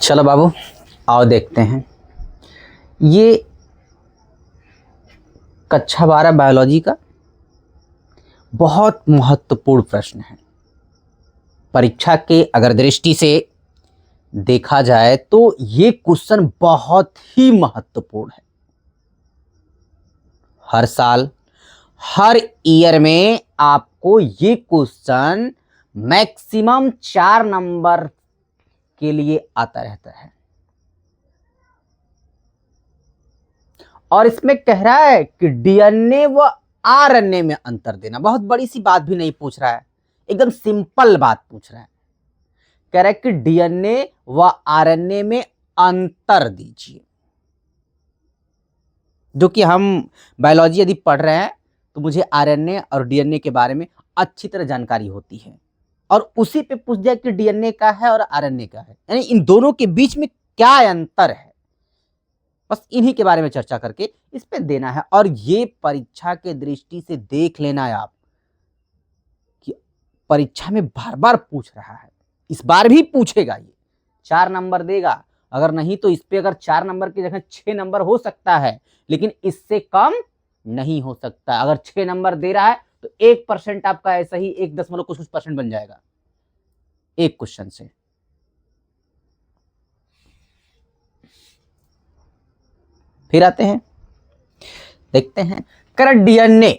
चलो बाबू, आओ देखते हैं। ये कक्षा 12 बायोलॉजी का बहुत महत्वपूर्ण प्रश्न है। परीक्षा के अगर दृष्टि से देखा जाए तो ये क्वेश्चन बहुत ही महत्वपूर्ण है। हर साल, हर ईयर में आपको ये क्वेश्चन मैक्सिमम 4 नंबर के लिए आता रहता है। और इसमें कह रहा है कि डीएनए व आरएनए में अंतर देना। बहुत बड़ी सी बात भी नहीं पूछ रहा है, एकदम सिंपल बात पूछ रहा है। कह रहा है कि डीएनए व आरएनए में अंतर दीजिए। जो कि हम बायोलॉजी यदि पढ़ रहे हैं तो मुझे आरएनए और डीएनए के बारे में अच्छी तरह जानकारी होती है, और उसी पे पूछ दिया कि डीएनए का है और आरएनए का है, यानी इन दोनों के बीच में क्या अंतर है, बस इन्हीं के बारे में चर्चा करके इस पे देना है। और ये परीक्षा के दृष्टि से देख लेना है आप कि परीक्षा में बार बार पूछ रहा है, इस बार भी पूछेगा। ये 4 नंबर देगा, अगर नहीं तो इस पे अगर 4 नंबर की जगह 6 नंबर हो सकता है, लेकिन इससे कम नहीं हो सकता। अगर 6 नंबर दे रहा है तो 1% आपका ऐसा ही 1 दशमलव कुछ परसेंट बन जाएगा एक क्वेश्चन से। फिर आते हैं, देखते हैं। कर डीएनए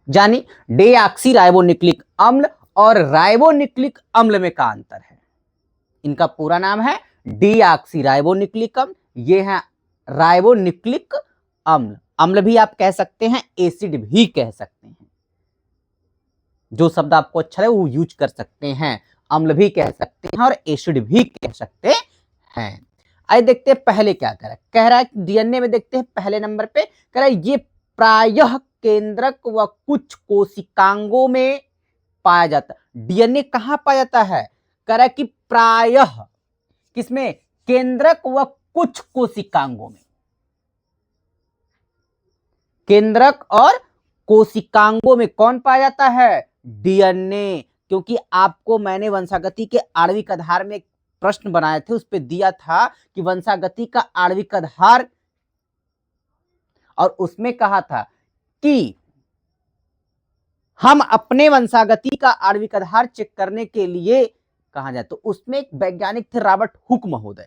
यानी डेऑक्सीराइबोन्यूक्लिक अम्ल और राइबोन्यूक्लिक अम्ल में का अंतर है। इनका पूरा नाम है डीऑक्सीराइबोन्यूक्लिक अम्ल, ये है राइबोन्यूक्लिक अम्ल। अम्ल भी आप कह सकते हैं, एसिड भी कह सकते हैं, जो शब्द आपको अच्छा लगे वो यूज कर सकते हैं। अम्ल भी कह सकते हैं और एसिड भी कह सकते हैं। आइए देखते हैं पहले क्या कह रहा है डीएनए में। देखते हैं पहले नंबर पे कह रहा है ये प्रायः केंद्रक व कुछ कोशिकांगों में पाया जाता है। डीएनए कहां पाया जाता है? कह रहा है कि प्रायः किसमें? केंद्रक व कुछ कोशिकांगों में। केंद्रक और कोशिकांगों में कौन पाया जाता है? डीएनए। क्योंकि आपको मैंने वंशागति के आणविक आधार में प्रश्न बनाए थे, उस पर दिया था कि वंशागति का आणविक आधार, और उसमें कहा था कि हम अपने वंशागति का आणविक आधार चेक करने के लिए कहा जाए, तो उसमें एक वैज्ञानिक थे रॉबर्ट हुक महोदय।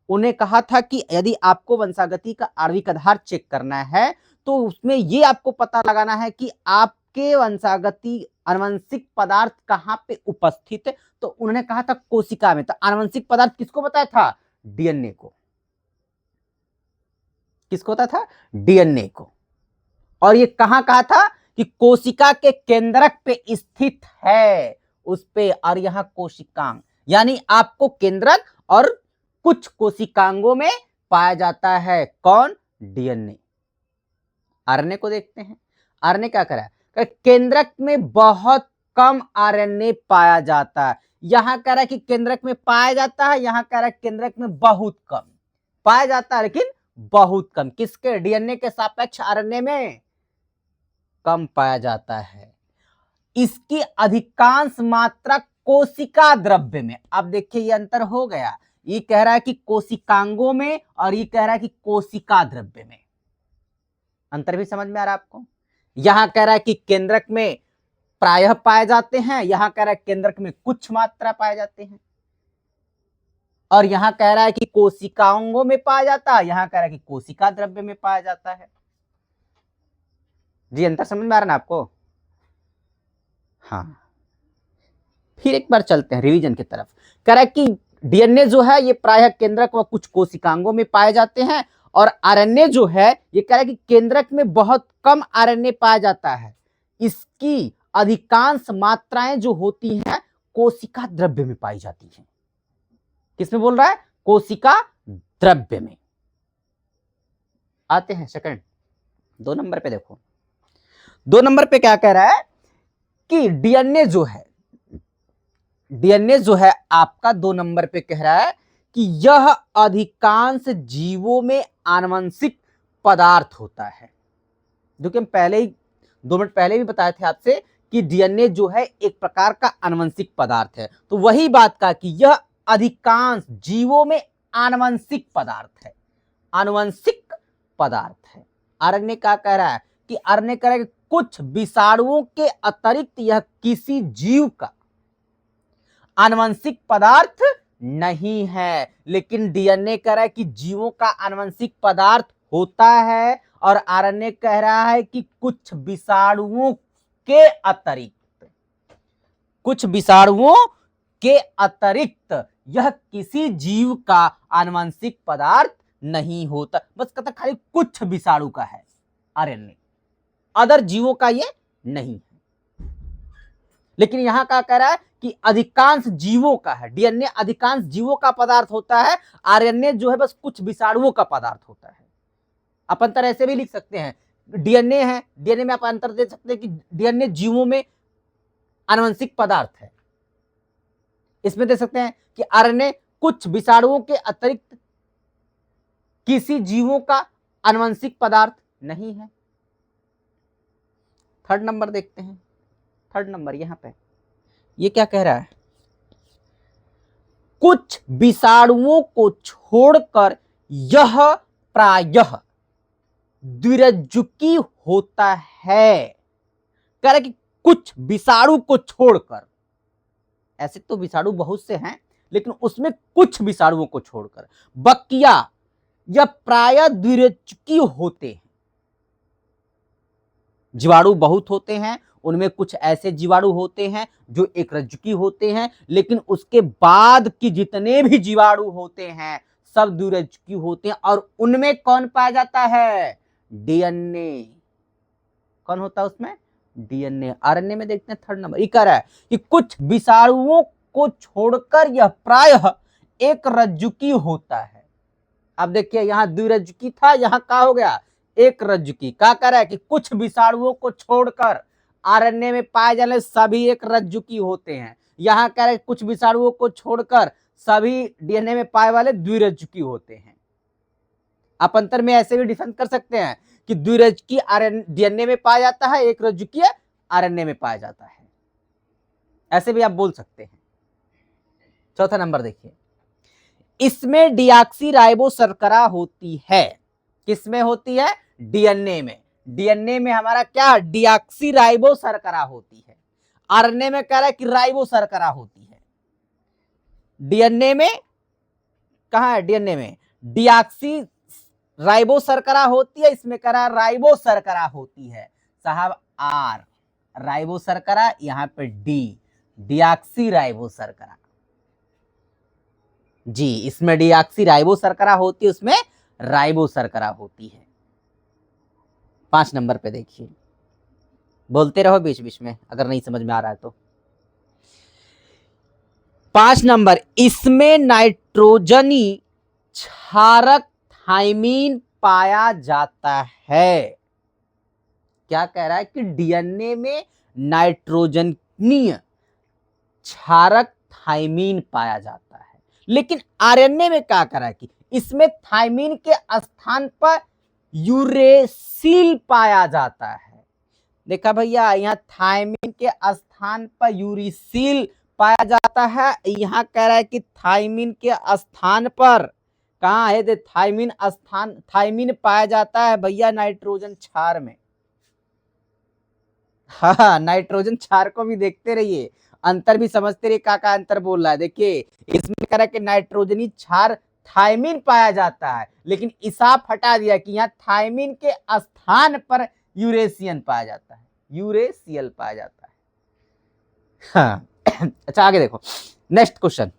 उन्हें कहा था कि यदि आपको वंशागति का आणविक आधार चेक करना है तो उसमें ये आपको पता लगाना है कि आपके वंशागति आनुवंशिक पदार्थ कहां पे उपस्थित है। तो उन्होंने कहा था कोशिका में। तो आनुवंशिक पदार्थ किसको बताया था? डीएनए को। किसको बताया था? डीएनए को। और ये कहां कहा था कि कोशिका के केंद्रक पे स्थित है उस पे, और यहां कोशिकांग, यानी आपको केंद्रक और कुछ कोशिकांगों में पाया जाता है। कौन? डीएनए। आरएनए को देखते हैं। आरएनए क्या करा है? केंद्रक में बहुत कम आरएनए पाया जाता है। यहां कह रहा है कि केंद्रक में पाया जाता है, यहां कह रहा है केंद्रक में बहुत कम पाया जाता है, लेकिन बहुत कम। किसके? डीएनए के सापेक्ष आरएनए में कम पाया जाता है। इसकी अधिकांश मात्रा कोशिका द्रव्य में। अब देखिए ये अंतर हो गया। ये कह रहा है कि कोशिकांगों में, और ये कह रहा है कि कोशिका द्रव्य में। अंतर भी समझ में आ रहा है आपको? यहां कह रहा है कि केंद्रक में प्रायः पाए जाते हैं, यहां कह रहा है केंद्रक में कुछ मात्रा पाए जाते हैं, और यहां कह रहा है कि कोशिकाओं में पाया जाता है, यहां कह रहा है कि कोशिका द्रव्य में पाया जाता है। जी अंतर समझ में आ रहा है ना आपको? हाँ, फिर एक बार चलते हैं रिवीजन की तरफ। कह रहा है कि डीएनए जो है ये प्रायः केंद्रक व कुछ कोशिकांगों में पाए जाते हैं, और आरएनए जो है ये कह रहा है कि केंद्रक में बहुत कम आरएनए पाया जाता है। इसकी अधिकांश मात्राएं जो होती हैं कोशिका द्रव्य में पाई जाती हैं। किसमें बोल रहा है? कोशिका द्रव्य में। आते हैं सेकंड 2 नंबर पे। देखो 2 नंबर पे क्या कह रहा है कि डीएनए जो है आपका 2 नंबर पे कह रहा है कि यह अधिकांश जीवों में आनुवंशिक पदार्थ होता है। जो कि हम पहले ही 2 मिनट पहले भी बताए थे आपसे कि डीएनए जो है एक प्रकार का आनुवंशिक पदार्थ है। तो वही बात का कि यह अधिकांश जीवों में आनुवंशिक पदार्थ है, आनुवंशिक पदार्थ है। आरण्य क्या कह रहा है कि आरण्य कह रहा है कि कुछ विषाणुओं के अतिरिक्त यह किसी जीव का आनुवंशिक पदार्थ नहीं है। लेकिन डीएनए कह रहा है कि जीवों का आनुवंशिक पदार्थ होता है, और आरएनए कह रहा है कि कुछ विषाणुओं के अतिरिक्त, कुछ विषाणुओं के अतिरिक्त यह किसी जीव का आनुवंशिक पदार्थ नहीं होता। बस कहता खाली कुछ विषाणु का है आरएनए, अदर जीवों का ये नहीं है। लेकिन यहां क्या कह रहा है कि अधिकांश जीवों का है। डीएनए अधिकांश जीवों का पदार्थ होता है, आरएनए जो है बस कुछ विषाणुओं का पदार्थ होता है। आप अंतर ऐसे भी लिख सकते हैं, डीएनए है, डीएनए में आप अंतर दे सकते हैं कि डीएनए जीवों में आनुवंशिक पदार्थ है। इसमें दे सकते हैं कि आरएनए कुछ विषाणुओं के अतिरिक्त किसी जीवों का आनुवंशिक पदार्थ नहीं है। थर्ड नंबर देखते हैं, थर्ड नंबर यहां पे ये क्या कह रहा है, कुछ विषाणुओं को छोड़कर यह प्रायः द्विरज्जुकी होता है। कह रहा है कि कुछ विषाणु को छोड़कर, ऐसे तो विषाणु बहुत से हैं लेकिन उसमें कुछ विषाणुओं को छोड़कर बकिया यह प्रायः द्विरज्जुकी होते हैं। जीवाणु बहुत होते हैं, उनमें कुछ ऐसे जीवाणु होते हैं जो एक रज्जुकी होते हैं, लेकिन उसके बाद की जितने भी जीवाणु होते हैं सब द्विरज्जुकी होते हैं। और उनमें कौन पाया जाता है, डीएनए। कौन होता है उसमें, डीएनए। आरएनए में देखते हैं थर्ड नंबर, ये कह रहा है कि कुछ विषाणुओं को छोड़कर यह प्रायः एक रज्जुकी होता है। अब देखिए यहां द्विरज्जुकी था, यहां क्या हो गया, एक रज्जुकी। क्या कह रहा है कि कुछ विषाणुओं को छोड़कर आरएनए में पाए जाने सभी एक रज्जुकी होते हैं। यहां कह रहे हैं कुछ विषाणुओं को छोड़कर सभी डीएनए में पाए वाले द्विरज्जुकी होते हैं। आप अंतर में ऐसे भी डिफरेंस कर सकते हैं कि द्विरज्जुकी डीएनए में पाया जाता है, एक रज्जुकी आरएनए में पाया जाता है, ऐसे भी आप बोल सकते हैं। चौथा नंबर देखिए, इसमें डीऑक्सीराइबो शर्करा होती है। किसमें होती है, डीएनए में। डीएनए में हमारा क्या, डीऑक्सीराइबो शर्करा होती है। आरएनए में कह रहा है कि राइबो शर्करा होती है। डीएनए में कहां है, डीएनए में डीऑक्सी राइबो शर्करा होती है, इसमें कह रहा है राइबो शर्करा होती है। साहब आर राइबो शर्करा, यहां पे डी डीऑक्सीराइबो शर्करा। जी, इसमें डीऑक्सीराइबो शर्करा होती है, उसमें राइबो शर्करा होती है। 5 नंबर पे देखिए, बोलते रहो बीच बीच में अगर नहीं समझ में आ रहा है तो। 5 नंबर, इसमें नाइट्रोजनी क्षारक थाइमीन पाया जाता है। क्या कह रहा है कि डीएनए में नाइट्रोजनीय क्षारक थाइमीन पाया जाता है। लेकिन आरएनए में क्या कह रहा है कि इसमें थाइमीन के स्थान पर यूरेसिल पाया जाता है। देखा भैया, यहाँ थाइमीन के स्थान पर यूरेसिल पाया जाता है, यहाँ कह रहा है कि थाइमीन के स्थान पर कहाँ है, थाइमीन स्थान, थाइमीन पाया जाता है भैया नाइट्रोजन क्षार में। हाँ, नाइट्रोजन क्षार को भी देखते रहिए, अंतर भी समझते रहिए, का अंतर बोल रहा है। देखिए इसमें कह रहा है कि नाइट्रोजनी क्षार थाइमीन पाया जाता है, लेकिन इसाफ हटा दिया कि यहाँ थाइमीन के स्थान पर यूरेसियन पाया जाता है, यूरेसियल पाया जाता है। हाँ अच्छा आगे देखो, नेक्स्ट क्वेश्चन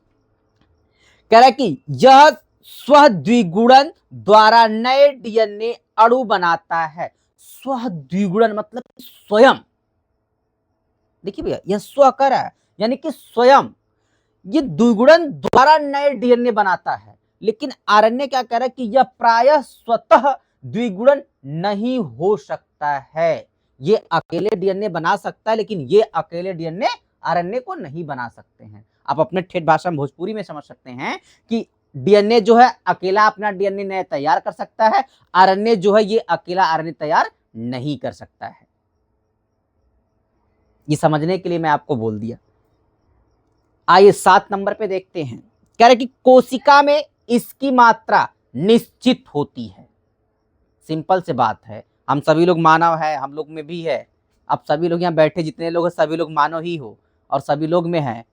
कह रहा है कि यह स्वद्विगुणन द्वारा नए डीएनए अणु बनाता है। स्वद्विगुणन मतलब स्वयं। देखिए भैया, यह स्व कर रहा है यानी कि स्वयं, ये द्विगुणन द्वारा नए डीएनए बनाता है। लेकिन आरएनए क्या कह रहा है कि यह प्रायः स्वतः द्विगुणन नहीं हो सकता है। ये अकेले डीएनए बना सकता है, लेकिन ये अकेले डीएनए आरएनए को नहीं बना सकते हैं। आप अपने ठेठ भाषा में भोजपुरी में समझ सकते हैं कि डीएनए जो है अकेला अपना डीएनए नया तैयार कर सकता है, आरएनए जो है ये अकेला आरएनए तैयार नहीं कर सकता है। ये समझने के लिए मैं आपको बोल दिया। आइए 7 नंबर पे देखते हैं कह रहे कि कोशिका में इसकी मात्रा निश्चित होती है। सिंपल से बात है, हम सभी लोग मानव है, हम लोग में भी है। अब सभी लोग यहाँ बैठे जितने लोग हैं सभी लोग मानव ही हो और सभी लोग में है।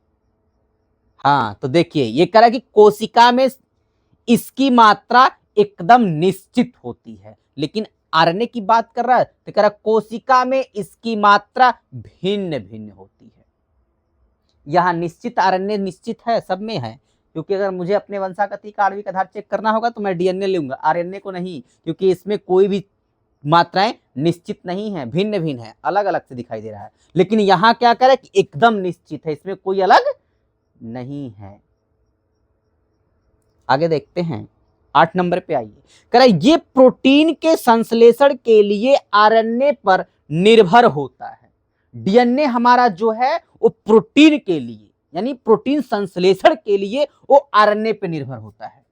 हाँ, तो देखिए ये कह रहा है कि कोशिका में इसकी मात्रा एकदम निश्चित होती है, लेकिन आरएनए की बात कर रहा है तो कह रहा है कोशिका में इसकी मात्रा भिन्न भिन्न होती है। यहाँ निश्चित आरएनए निश्चित है, सब में है, क्योंकि अगर मुझे अपने वंशागति का आणविक आधार चेक करना होगा तो मैं डीएनए लूंगा, आरएनए को नहीं, क्योंकि इसमें कोई भी मात्राएं निश्चित नहीं है, भिन्न भिन्न है, अलग अलग से दिखाई दे रहा है। लेकिन यहाँ क्या करे कि एकदम निश्चित है, इसमें कोई अलग नहीं है। आगे देखते हैं, 8 नंबर पे आइए। कह रहा है ये प्रोटीन के संश्लेषण के लिए आरएनए पर निर्भर होता है। डीएनए हमारा जो है वो प्रोटीन के लिए, यानी प्रोटीन संश्लेषण के लिए वो आरएनए पे निर्भर होता है।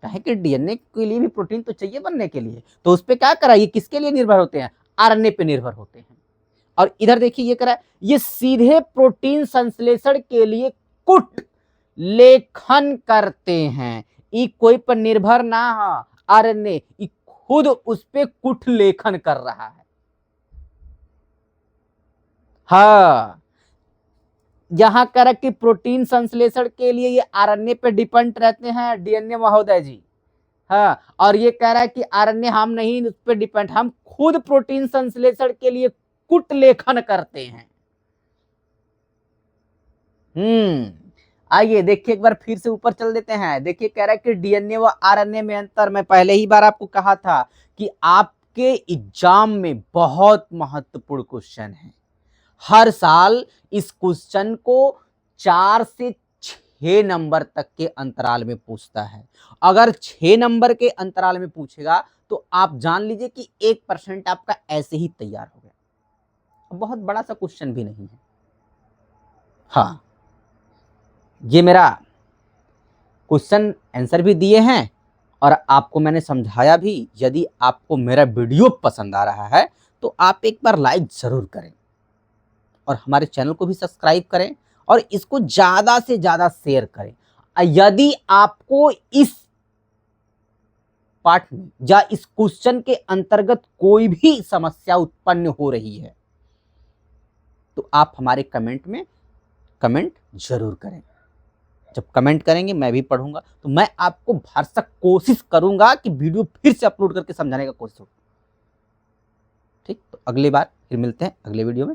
कहे कि डीएनए के लिए भी प्रोटीन तो चाहिए बनने के लिए, तो उस पर क्या करा, ये किसके लिए निर्भर होते हैं, आरएनए पे निर्भर होते हैं। और इधर देखिए ये करा, ये सीधे प्रोटीन संश्लेषण के लिए कुट लेखन करते हैं। ये कोई पर निर्भर ना हो, आरएनए खुद उस पे कुट लेखन कर रहा है। हाँ, यहां कर कि प्रोटीन संश्लेषण के लिए ये आरएनए पे डिपेंड रहते हैं डीएनए महोदय जी। हाँ, और ये कह रहा है कि आरएनए हम नहीं उस पर डिपेंड, हम खुद प्रोटीन संश्लेषण के लिए कुट लेखन करते हैं। आइए देखिए एक बार फिर से ऊपर चल देते हैं। देखिए कह रहा है कि डीएनए व आरएनए में अंतर, मैं पहले ही बार आपको कहा था कि आपके एग्जाम में बहुत महत्वपूर्ण क्वेश्चन है। हर साल इस क्वेश्चन को 4 से 6 नंबर तक के अंतराल में पूछता है। अगर 6 नंबर के अंतराल में पूछेगा तो आप जान लीजिए कि 1% आपका ऐसे ही तैयार हो गया। बहुत बड़ा सा क्वेश्चन भी नहीं है। हाँ, ये मेरा क्वेश्चन आंसर भी दिए हैं और आपको मैंने समझाया भी। यदि आपको मेरा वीडियो पसंद आ रहा है तो आप एक बार लाइक जरूर करें और हमारे चैनल को भी सब्सक्राइब करें और इसको ज्यादा से ज्यादा शेयर करें। यदि आपको इस पाठ में या इस क्वेश्चन के अंतर्गत कोई भी समस्या उत्पन्न हो रही है तो आप हमारे कमेंट में कमेंट जरूर करें। जब कमेंट करेंगे मैं भी पढ़ूंगा, तो मैं आपको भरसक कोशिश करूंगा कि वीडियो फिर से अपलोड करके समझाने का कोशिश हो। ठीक, तो अगली बार फिर मिलते हैं अगले वीडियो में।